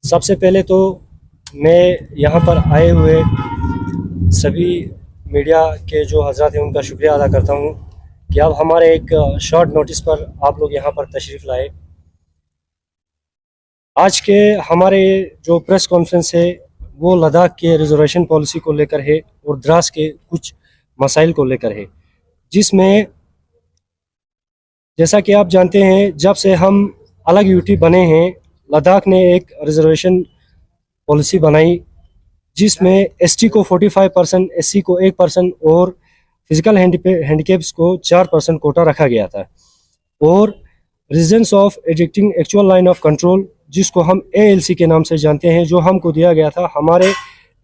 सबसे पहले तो मैं यहाँ पर आए हुए सभी मीडिया के जो हजरात हैं उनका शुक्रिया अदा करता हूँ कि अब हमारे एक शॉर्ट नोटिस पर आप लोग यहाँ पर तशरीफ़ लाए। आज के हमारे जो प्रेस कॉन्फ्रेंस है वो लद्दाख के रिजर्वेशन पॉलिसी को लेकर है और द्रास के कुछ मसाइल को लेकर है, जिसमें जैसा कि आप जानते हैं जब से हम अलग यूटी बने हैं लद्दाख ने एक रिजर्वेशन पॉलिसी बनाई जिसमें एसटी को 45%, एससी को 1% और फिजिकल हैंडीकैप्स को 4% कोटा रखा गया था। और residence of addicting actual line of control जिसको हम एएलसी के नाम से जानते हैं, जो हमको दिया गया था, हमारे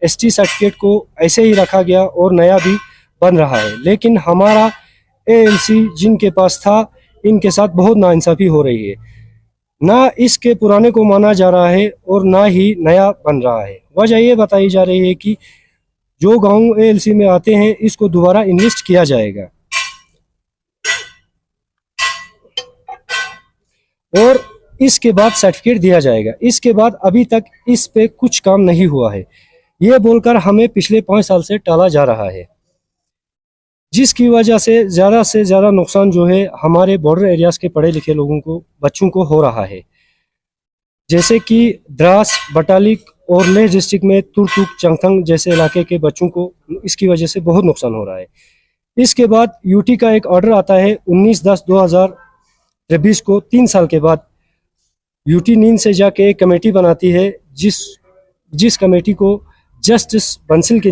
एसटी सर्टिफिकेट को ऐसे ही रखा गया और नया भी बन रहा है। लेकिन हमारा एएलसी जिनके पास था इनके साथ बहुत नाइंसाफ़ी हो रही है, ना इसके पुराने को माना जा रहा है और ना ही नया बन रहा है। वजह ये बताई जा रही है कि जो गांव एएलसी में आते हैं इसको दोबारा इन्वेस्ट किया जाएगा और इसके बाद सर्टिफिकेट दिया जाएगा। इसके बाद अभी तक इस पे कुछ काम नहीं हुआ है, ये बोलकर हमें पिछले 5 साल से टाला जा रहा है, जिसकी वजह से ज़्यादा नुकसान जो है हमारे बॉर्डर एरियाज़ के पढ़े लिखे लोगों को, बच्चों को हो रहा है। जैसे कि द्रास, बटालिक और लेह डिस्ट्रिक्ट में तुरतुक, चंगथंग जैसे इलाके के बच्चों को इसकी वजह से बहुत नुकसान हो रहा है। इसके बाद यूटी का एक ऑर्डर आता है 19/10/2023 को। 3 साल के बाद यूटी नींद से जाके एक कमेटी बनाती है जिस कमेटी को जस्टिस बंसल की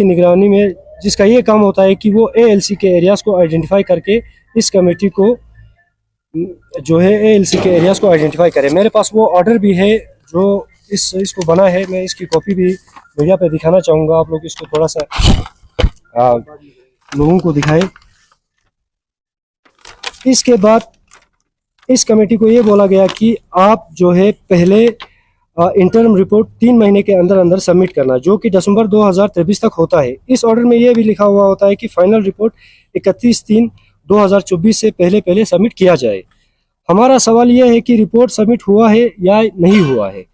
निगरानी में जिसका ये काम होता है कि वो एएलसी के एरियाज़ को आइडेंटिफाई करके इस कमेटी को जो है एएलसी के एरियाज़ को आइडेंटिफाई करे। मेरे पास वो ऑर्डर भी है जो इसको बना है, मैं इसकी कॉपी भी मीडिया पे दिखाना चाहूँगा। आप लोग इसको थोड़ा सा लोगों को दिखाएं। इसके बाद इस कमेटी को ये बोला गया कि आप जो है पहले इंटरम रिपोर्ट 3 महीने के अंदर सबमिट करना, जो कि दिसंबर 2023 तक होता है। इस ऑर्डर में ये भी लिखा हुआ होता है कि फाइनल रिपोर्ट 31/3/2024 से पहले सबमिट किया जाए। हमारा सवाल यह है कि रिपोर्ट सबमिट हुआ है या नहीं हुआ है।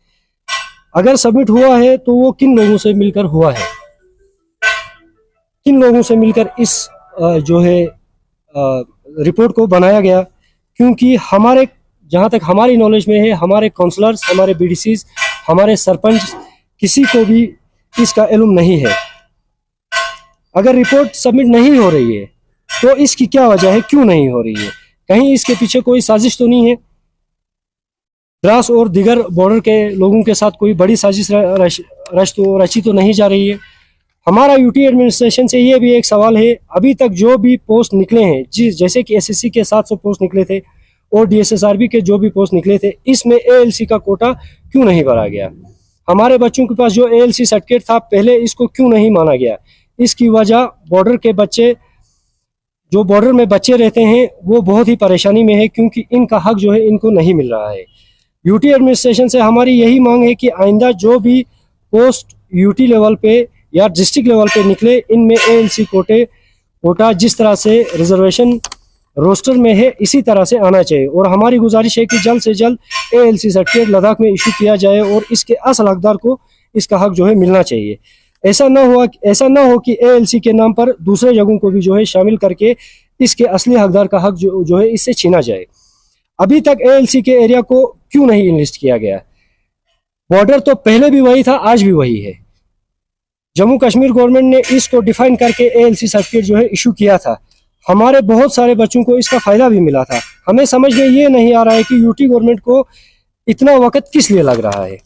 अगर सबमिट हुआ है तो वो किन लोगों से मिलकर हुआ है, किन लोगों से मिलकर इस जो है रिपोर्ट को बनाया गया, क्योंकि हमारे जहाँ तक हमारी नॉलेज में है हमारे काउंसलर्स, हमारे बीडीसीज, हमारे सरपंच, किसी को भी इसका इल्म नहीं है। अगर रिपोर्ट सबमिट नहीं हो रही है तो इसकी क्या वजह है, क्यों नहीं हो रही है? कहीं इसके पीछे कोई साजिश तो नहीं है? द्रास और दिगर बॉर्डर के लोगों के साथ कोई बड़ी साजिश रची तो नहीं जा रही है? हमारा यूटी एडमिनिस्ट्रेशन से ये भी एक सवाल है, अभी तक जो भी पोस्ट निकले हैं, जैसे कि एसएससी के 700 पोस्ट निकले थे और डीएसएसआरबी के जो भी पोस्ट निकले थे, इसमें एएलसी का कोटा क्यों नहीं भरा गया? हमारे बच्चों के पास जो एएलसी सर्टिफिकेट था पहले, इसको क्यों नहीं माना गया? इसकी वजह बॉर्डर के बच्चे, जो बॉर्डर में बच्चे रहते हैं वो बहुत ही परेशानी में है, क्योंकि इनका हक जो है इनको नहीं मिल रहा है। यूटी एडमिनिस्ट्रेशन से हमारी यही मांग है कि आइंदा जो भी पोस्ट यूटी लेवल पे या डिस्ट्रिक्ट लेवल पे निकले, इनमें एएलसी कोटा जिस तरह से रिजर्वेशन रोस्टर में है इसी तरह से आना चाहिए। और हमारी गुजारिश है कि जल्द से जल्द एएलसी सर्टिफिकेट लद्दाख में इशू किया जाए और इसके असल हकदार को इसका हक जो है मिलना चाहिए। ऐसा ना हो कि एएलसी के नाम पर दूसरे जगहों को भी जो है शामिल करके इसके असली हकदार का हक जो है इससे छीना जाए। अभी तक एएलसी के एरिया को क्यों नहीं इनलिस्ट किया गया? बॉर्डर तो पहले भी वही था, आज भी वही है। जम्मू कश्मीर गवर्नमेंट ने इसको डिफाइन करके एएलसी सर्टिफिकेट जो है इशू किया था। हमारे बहुत सारे बच्चों को इसका फायदा भी मिला था। हमें समझ में ये नहीं आ रहा है कि यूटी गवर्नमेंट को इतना वक्त किस लिए लग रहा है।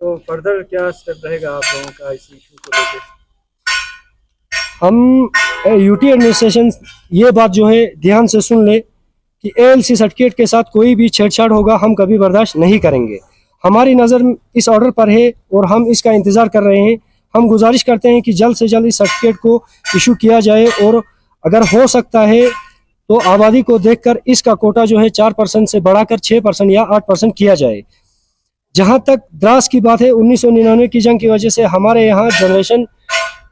तो फर्दर क्या स्टेप रहेगा आप लोगों का इस इशू को लेकर? हम यूटी एडमिनिस्ट्रेशन ये बात जो है ध्यान से सुन ले कि एएलसी सर्टिफिकेट के साथ कोई भी छेड़छाड़ होगा हम कभी बर्दाश्त नहीं करेंगे। हमारी नज़र इस ऑर्डर पर है और हम इसका इंतज़ार कर रहे हैं। हम गुजारिश करते हैं कि जल्द से जल्द इस सर्टिफिकेट को इशू किया जाए और अगर हो सकता है तो आबादी को देखकर इसका कोटा जो है 4% से बढ़ाकर 6% या 8% किया जाए। जहां तक द्रास की बात है, 1999 की जंग की वजह से हमारे यहाँ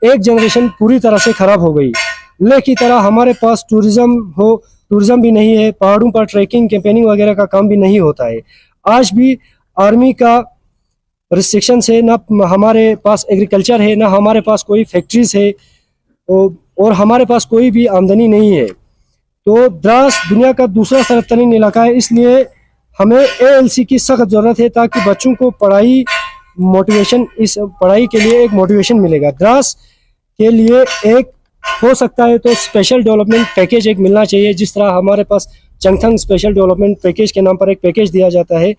एक जनरेशन पूरी तरह से खराब हो गई। लेह की तरह हमारे पास टूरिज्म भी नहीं है, पहाड़ों पर ट्रैकिंग कैंपेनिंग वगैरह का काम भी नहीं होता है। आज भी आर्मी का रिस्ट्रिक्शन है, ना हमारे पास एग्रीकल्चर है, ना हमारे पास कोई फैक्ट्रीज है, और हमारे पास कोई भी आमदनी नहीं है। तो द्रास दुनिया का दूसरा सरहद तरीन इलाका है, इसलिए हमें ALC की सख्त ज़रूरत है ताकि बच्चों को इस पढ़ाई के लिए एक मोटिवेशन मिलेगा। द्रास के लिए एक हो सकता है तो स्पेशल डेवलपमेंट पैकेज एक मिलना चाहिए, जिस तरह हमारे पास चंगथंग स्पेशल डेवलपमेंट पैकेज के नाम पर एक पैकेज दिया जाता है,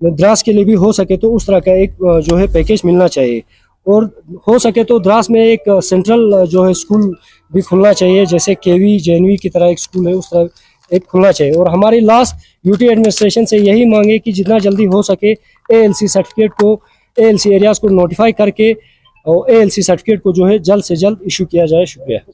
द्रास के लिए भी हो सके तो उस तरह का एक जो है पैकेज मिलना चाहिए। और हो सके तो द्रास में एक सेंट्रल जो है स्कूल भी खुलना चाहिए, जैसे KV JNV की तरह एक स्कूल है, उस तरह एक खुलना चाहिए। और हमारी लास्ट UT एडमिनिस्ट्रेशन से यही मांगे कि जितना जल्दी हो सके ALC सर्टिफिकेट को, ALC एरियाज़ को नोटिफाई करके और ALC सर्टिफिकेट को जो है जल्द से जल्द इशू किया जाए। शुक्रिया।